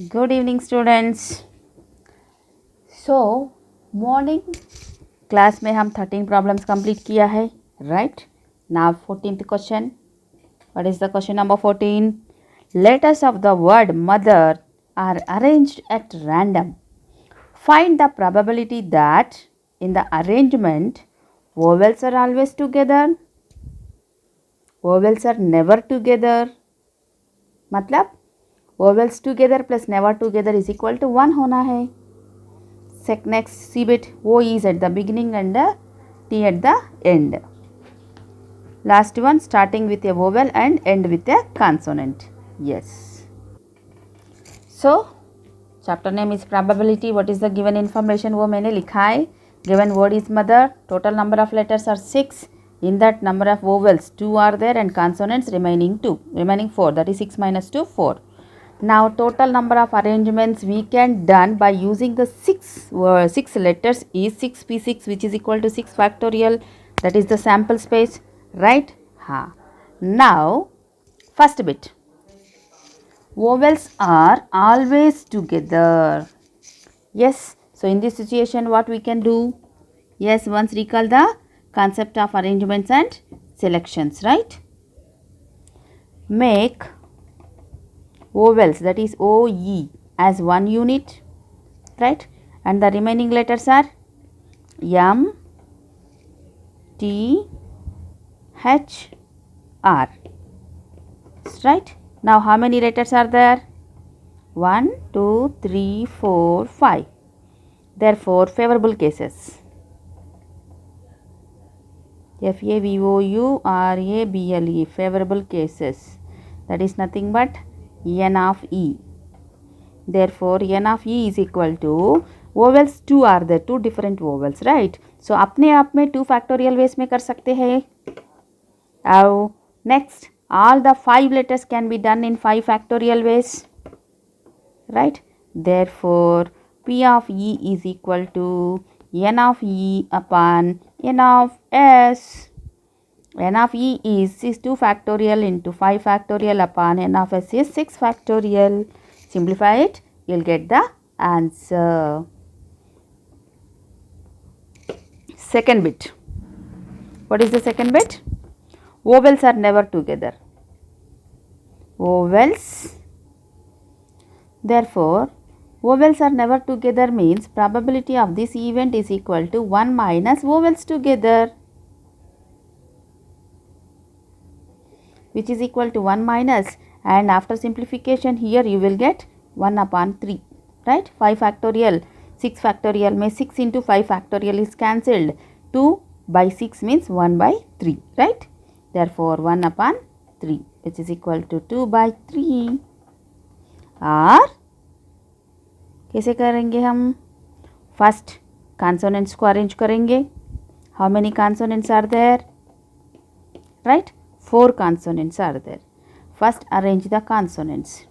Good evening, students. So, morning class में हम 13 problems complete किया है, right? Now 14th question. What is the question number 14? Letters of the word mother are arranged at random. Find the probability that in the arrangement vowels are always together, vowels are never together. मतलब vowels together plus never together is equal to 1 होना है. Next, see bit O is at the beginning and T at the end. Last one starting with a vowel and end with a consonant. Yes. So, chapter name is probability. What is the given information? वो मैंने लिखा है. Given word is mother. Total number of letters are 6. In that number of vowels 2 are there and consonants remaining 2. Remaining 4. That is 6 minus 2, 4. Now total number of arrangements we can done by using the 6 letters is 6p6 which is equal to 6 factorial. That is the sample space, right? Now first bit, vowels are always together. Yes, so in this situation what we can do? Yes, once recall the concept of arrangements and selections, right? Make vowels, that is OE, as one unit, right? And the remaining letters are M, T, H, R, right? Now how many letters are there? 1, 2, 3, 4, 5. Therefore, favorable cases. FAVOURABLE, favorable cases. That is nothing but N of E. Therefore, N of E is equal to, vowels 2 are there, 2 different vowels, right? So, अपने आप में 2 factorial ways में कर सकते हैं. Now, next, all the 5 letters can be done in 5 factorial ways, right? Therefore, P of E is equal to N of E upon N of S. N of E is 2 factorial into 5 factorial upon N of S is 6 factorial. Simplify it, you will get the answer. Second bit. What is the second bit? Vowels are never together. Vowels. Therefore, vowels are never together means probability of this event is equal to 1 minus vowels together, which is equal to 1 minus, and after simplification here you will get 1 upon 3, right? 5 factorial, 6 factorial में 6 into 5 factorial is cancelled. 2 by 6 means 1 by 3, right? Therefore 1 upon 3 which is equal to 2 by 3. और कैसे करेंगे हम? First consonants को arrange करेंगे. How many consonants are there? Right, 4 consonants are there. First arrange the consonants.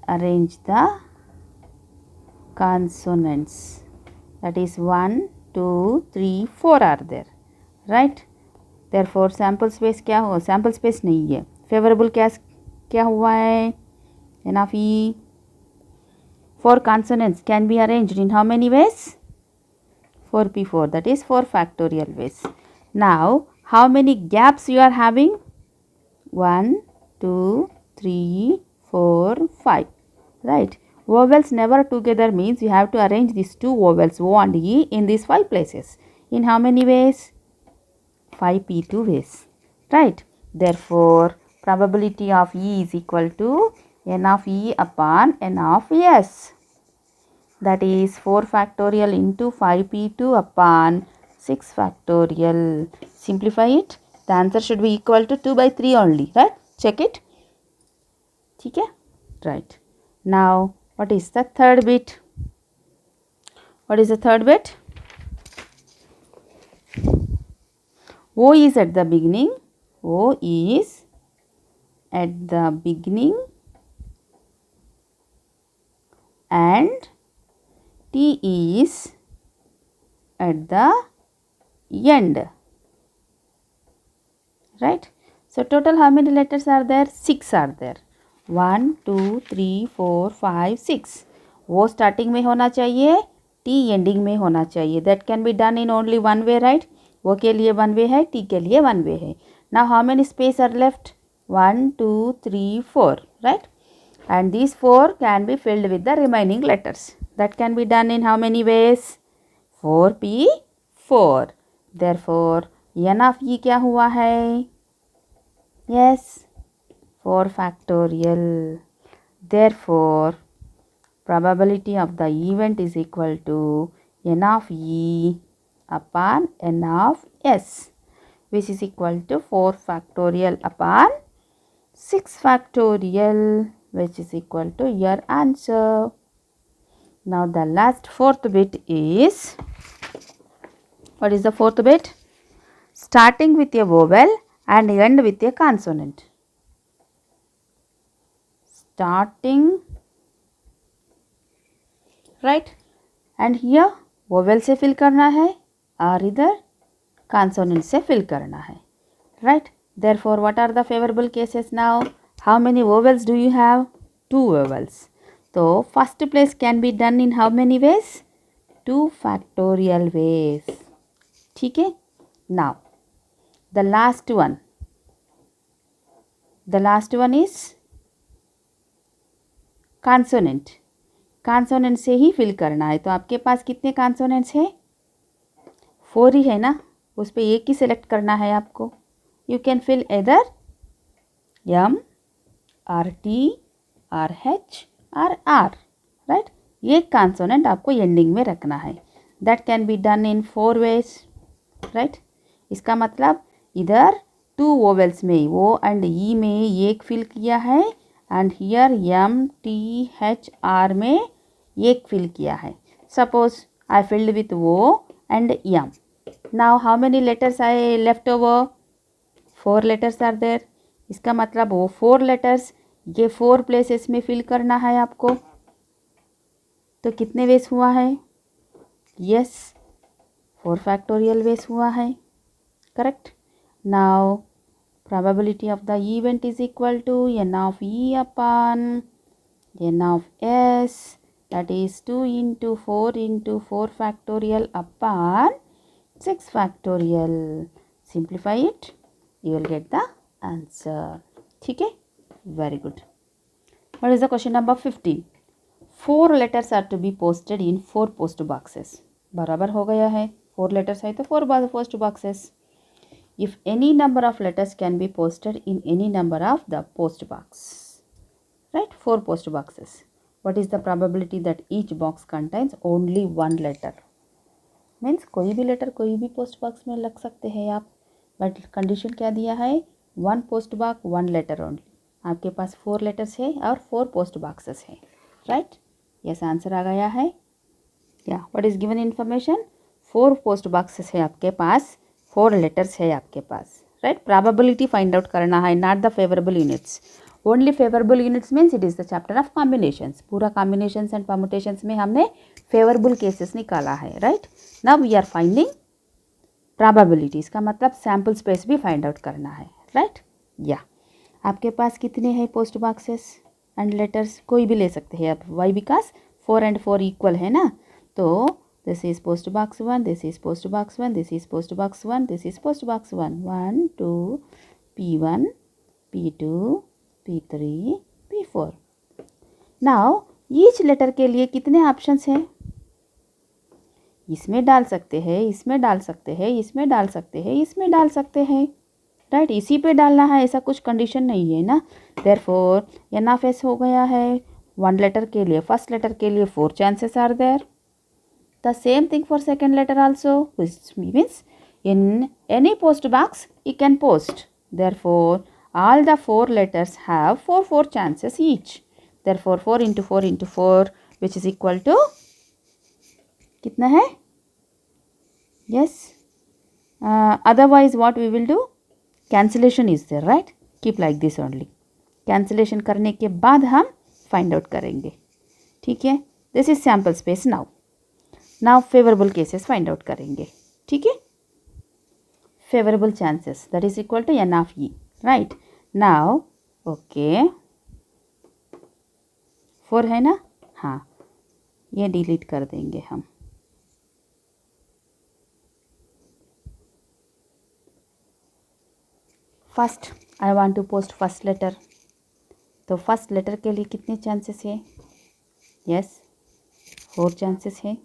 Arrange the consonants. That is 1, 2, 3, 4 are there. Right? Therefore sample space क्या हो? Sample space नहीं है. Favorable क्या हुआ है? N of E. 4 consonants can be arranged in how many ways? 4p4. That is 4 factorial ways. Now how many gaps you are having? 1, 2, 3, 4, 5. Right. Vowels never together means you have to arrange these 2 vowels O and E in these 5 places. In how many ways? 5p2 ways. Right. Therefore, probability of E is equal to N of E upon N of S. That is 4 factorial into 5p2 upon 6 factorial. Simplify it. The answer should be equal to 2 by 3 only, right? Check it. Okay? Right. Now, what is the third bit? What is the third bit? O is at the beginning. O is at the beginning and T is at the end. Right? So total how many letters are there? 6 are there. 1 2 3 4 5 6, वो starting में होना चाहिए, T ending में होना चाहिए. That can be done in only one way, right. वो के लिए वन वे है, टी के लिए वन वे है. Now how many space are left? 1 2 3 4, right. And these 4 can be filled with the remaining letters. That can be done in how many ways? 4p 4. Therefore, n of e क्या हुआ है? Yes, 4 factorial. Therefore, probability of the event is equal to n of e upon n of s, which is equal to 4 factorial upon 6 factorial, which is equal to your answer. Now the last fourth bit is, what is the fourth bit? Starting with a vowel and end with a consonant. Starting, right, and here vowel से fill करना है और इधर consonant से fill करना है, right. Therefore, what are the favorable cases now? How many vowels do you have? 2 vowels. So, first place can be done in how many ways? 2 factorial ways. ठीक है. Now, the last one. The last one is consonant. Consonant से ही fill करना है. तो आपके पास कितने consonants हैं? 4 ही है ना. उस पर एक ही select करना है आपको. You can fill either M or T or H or R, right. ये consonant आपको ending में रखना है. That can be done in 4 ways, right. इसका मतलब इधर 2 vowels में O and E में एक fill किया है and here M, T, H, R में एक fill किया है. Suppose I filled with O and M. Now how many letters I left over? 4 letters are there. इसका मतलब वो 4 letters ये 4 places में fill करना है आपको. तो कितने वेस हुआ है? Yes, 4 factorial वेस हुआ है. Correct. Now, probability of the event is equal to n of e upon n of s, that is 2 into 4 factorial upon 6 factorial. Simplify it. You will get the answer. ठीक है. Very good. What is the question number 15? 4 letters are to be posted in 4 post boxes. बराबर हो गया है. 4 letters है तो 4 post boxes. If any number of letters can be posted in any number of the post box, right? 4 post boxes. What is the probability that each box contains only 1 letter? Means कोई भी letter कोई भी post box में लग सकते हैं आप. But condition क्या दिया है? 1 पोस्ट बॉक्स 1 लेटर ओनली. आपके पास 4 लेटर्स है और 4 पोस्ट बॉक्सेस है, राइट. यस, आंसर आ गया है. या what is given information? 4 post boxes है आपके पास, 4 लेटर्स है आपके पास, राइट. प्रोबेबिलिटी फाइंड आउट करना है, not the favourable units. Only favourable units means it is the chapter of combinations. पूरा कॉम्बिनेशंस एंड परमुटेशंस में हमने फेवरेबल केसेस निकाला है, right. Now we are finding probabilities का मतलब सैम्पल स्पेस भी फाइंड आउट करना है, राइट. या आपके पास कितने हैं पोस्ट बॉक्सेस एंड लेटर्स? कोई भी ले सकते हैं आप. वाई? बिकॉज 4 and 4 इक्वल है ना. तो this is post box 1, this is post box 1, this is post box 1, this is post box 1. 1 2 P1 P2 P3 P4. Now each letter के लिए कितने ऑप्शंस हैं? इसमें डाल सकते हैं, इसमें डाल सकते हैं, इसमें डाल सकते हैं, इसमें डाल सकते हैं, राइट. इसी पे डालना है ऐसा कुछ कंडीशन नहीं है ना. देयरफॉर एन ऑफ एस हो गया है. 1 लेटर के लिए, फर्स्ट लेटर के लिए 4 chances are there. The same thing for second letter also, which means in any post box you can post. Therefore all the 4 letters have 4 chances each. Therefore 4 into 4 into 4, which is equal to कितना है? Yes. Otherwise what we will do? Cancellation is there, right? Keep like this only. Cancellation करने के बाद हम find out करेंगे, ठीक है. This is sample space now. Now favorable cases find out करेंगे, ठीक है. Favorable chances, that is equal to n of e, right. Now, okay. 4 है ना, हाँ, ये डिलीट कर देंगे हम। First I want to post first letter, तो फर्स्ट लेटर के लिए कितने चांसेस है? यस, 4 चांसेस है।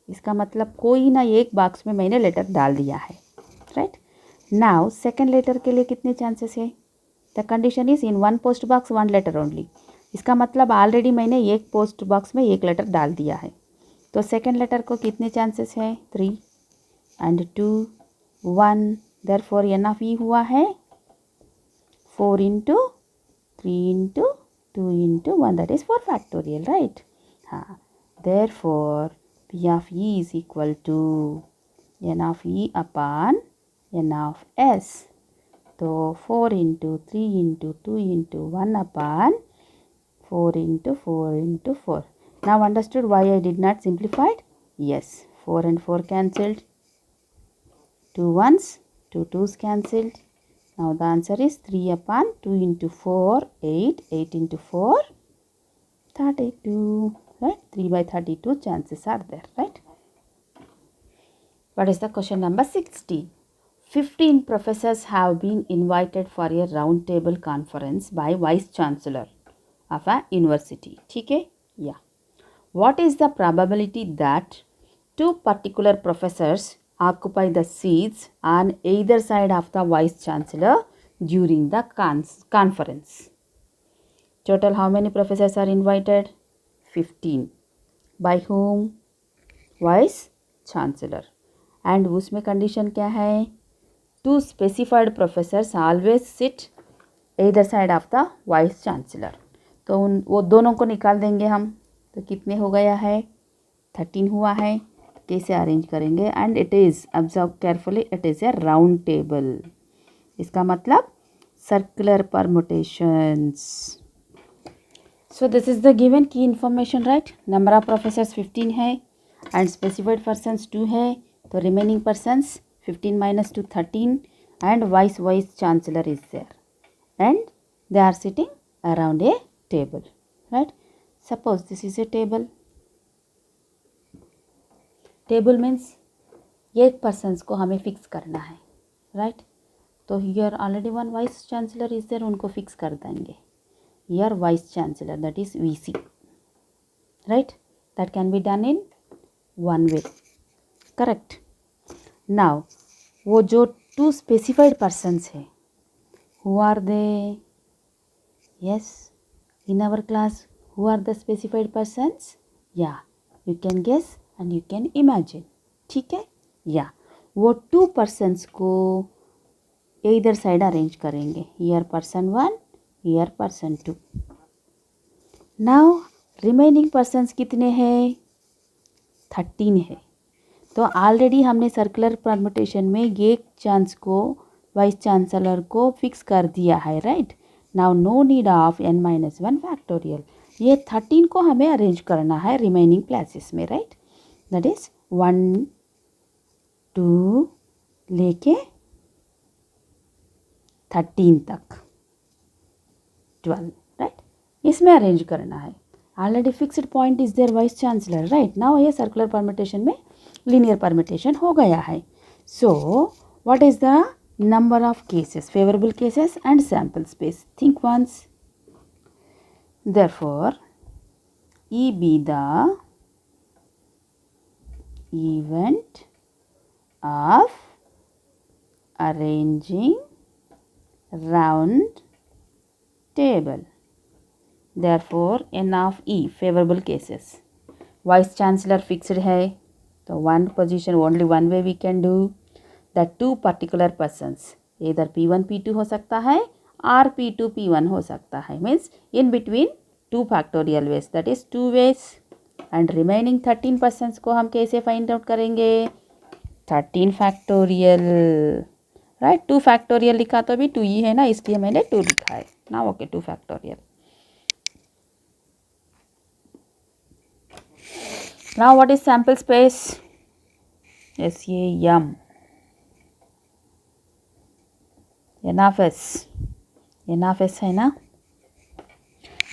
इसका मतलब कोई ना एक बॉक्स में मैंने लेटर डाल दिया है, राइट। नाउ सेकंड लेटर के लिए कितने चांसेस है? The condition is in one post box one letter only. इसका मतलब ऑलरेडी मैंने एक पोस्ट बॉक्स में एक लेटर डाल दिया है, तो सेकंड लेटर को कितने चांसेस है? 3 एंड 2 1, देयरफॉर एन ऑफ ई हुआ है 4 into 3 into 2 into 1, that is 4 factorial, right. हाँ, therefore P of E is equal to N of E upon N of S. तो 4 into 3 into 2 into 1 upon 4 into 4 into 4. Now understood why I did not simplify it? Yes, 4 and 4 cancelled. 2 ones, 2 twos cancelled. Now the answer is 3 upon 2 into 4, 8. 8 into 4, 32. Right, 3 by 32 chances are there, right? What is the question number 16? 15 professors have been invited for a round table conference by Vice Chancellor of a university. ठीक है? Yeah. What is the probability that 2 particular professors occupy the seats on either side of the Vice Chancellor during the conference? Total how many professors are invited? 15. By whom? Vice Chancellor. And उसमें condition क्या है? 2 specified professors always sit either side of the Vice Chancellor. तो वो दोनों को निकाल देंगे हम, तो कितने हो गया है? 13 हुआ है। कैसे अरेंज करेंगे? And it is, observe carefully, it is A round table. इसका मतलब circular permutations. So this is the given key information, right? Number of professors 15 है and specified persons 2 है, तो remaining persons 15 minus 2 13 and vice chancellor is there and they are sitting around a table, right? Suppose this is a table. Table means एक persons को हमें fix करना है, right? तो here already one vice chancellor is there, उनको fix कर देंगे। Here vice chancellor, that is VC, right? That can be done in one way, correct? Now वो जो 2 specified persons है, who are they? Yes, in our class who are the specified persons? Yeah, you can guess and you can imagine, ठीक है? Yeah, वो 2 persons को either side arrange करेंगे। Here person 1, here person 2. Now remaining persons कितने हैं? 13 है। तो already हमने सर्कुलर परमुटेशन में एक चांस को वाइस चांसलर को फिक्स कर दिया है, right. Now no need of n-1 factorial. ये 13 को हमें अरेंज करना है रिमेनिंग प्लेसेस में, राइट। दैट इज 1 2 लेके 13 तक 12, राइट। इसमें अरेंज करना है। Already fixed point is there vice chancellor, right. Now ये सर्कुलर परमुटेशन में लीनियर परमुटेशन हो गया है। So what is the number of cases, favourable cases and sample space? Think once. Therefore E be the event of arranging round table. Therefore n of E favorable cases. Vice Chancellor fixed है, तो one position only one way we can do. That 2 particular persons either P1 P2 हो सकता है or P2 P1 हो सकता है, means in between 2 factorial ways, that is 2 ways. And remaining 13 persons को हम कैसे find out करेंगे? 13 factorial, right? 2 factorial लिखा तो भी 2 ही है ना, इसलिए मैंने 2 लिखा है ना। Okay, 2 factorial. Now what is sample space? SAM. N of S. N of S है ना।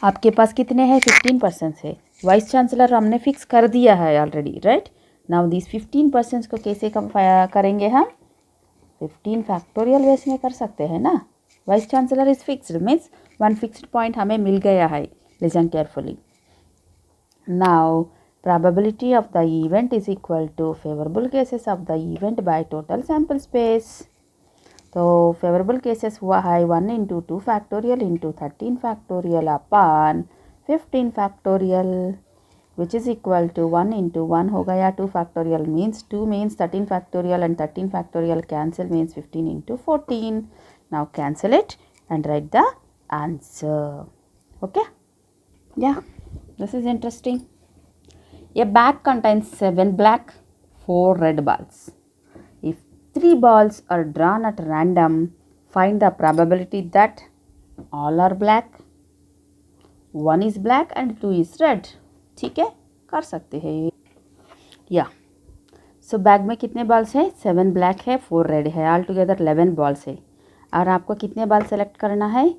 आपके पास कितने हैं 15% है। वाइस चांसलर हमने फिक्स कर दिया है ऑलरेडी, राइट। नाउ दिस 15% को कैसे करेंगे हम 15 फैक्टोरियल बेस में कर सकते हैं ना। Vice chancellor is fixed means one fixed point हमें मिल गया है। Listen carefully. Now probability of the event is equal to favorable cases of the event by total sample space. तो फेवरेबल केसेस हुआ है 1 into 2 factorial into 13 factorial upon 15 factorial which is equal to 1 into 1 हो गया 2 factorial means 2 means 13 factorial and 13 factorial cancel means 15 into 14. Now cancel it and write the answer. Okay? Yeah, this is interesting. A bag contains 7 black, 4 red balls. If 3 balls are drawn at random, find the probability that all are black, 1 is black and 2 is red. ठीक है, कर सकते हैं या सो bag में कितने balls है 7 black है 4 रेड है, ऑल टुगेदर 11 बॉल्स है। और आपको कितने बॉल सेलेक्ट करना है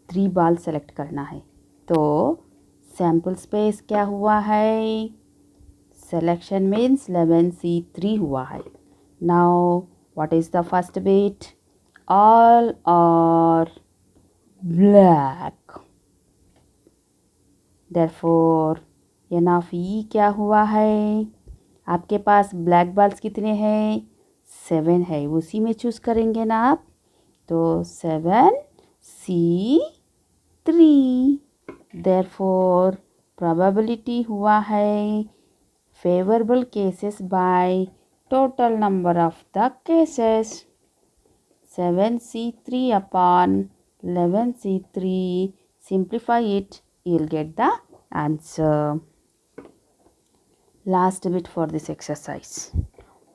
3 बॉल सेलेक्ट करना है। तो सैम्पल स्पेस क्या हुआ है सिलेक्शन मीन्स 11C3 हुआ है। Now what is the first bit all are black, therefore N of E क्या हुआ है आपके पास ब्लैक बॉल्स कितने हैं 7 है, उसी में चूज करेंगे ना आप। तो 7C3 देयरफॉर प्रोबेबिलिटी हुआ है favourable cases by total number of the cases 7C3 upon 11C3. Simplify it, you'll get the answer. Last bit for this exercise.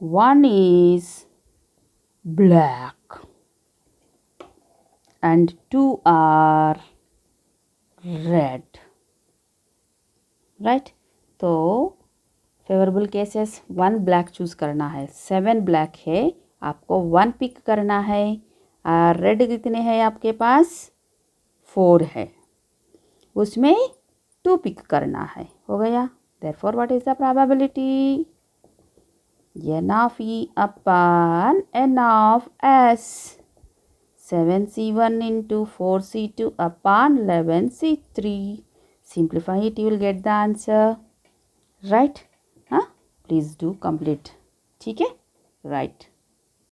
1 is black and 2 are red, right? तो favourable cases 1 black choose करना है, 7 black है आपको 1 pick करना है। Red कितने हैं आपके पास 4 है, उसमें 2 पिक करना है, हो गया। Therefore, what is the probability? N of E upon N of S. 7C1 into 4C2 upon 11C3. Simplify it, you will get the answer. Right? Huh? Please do complete. ठीक है? Right.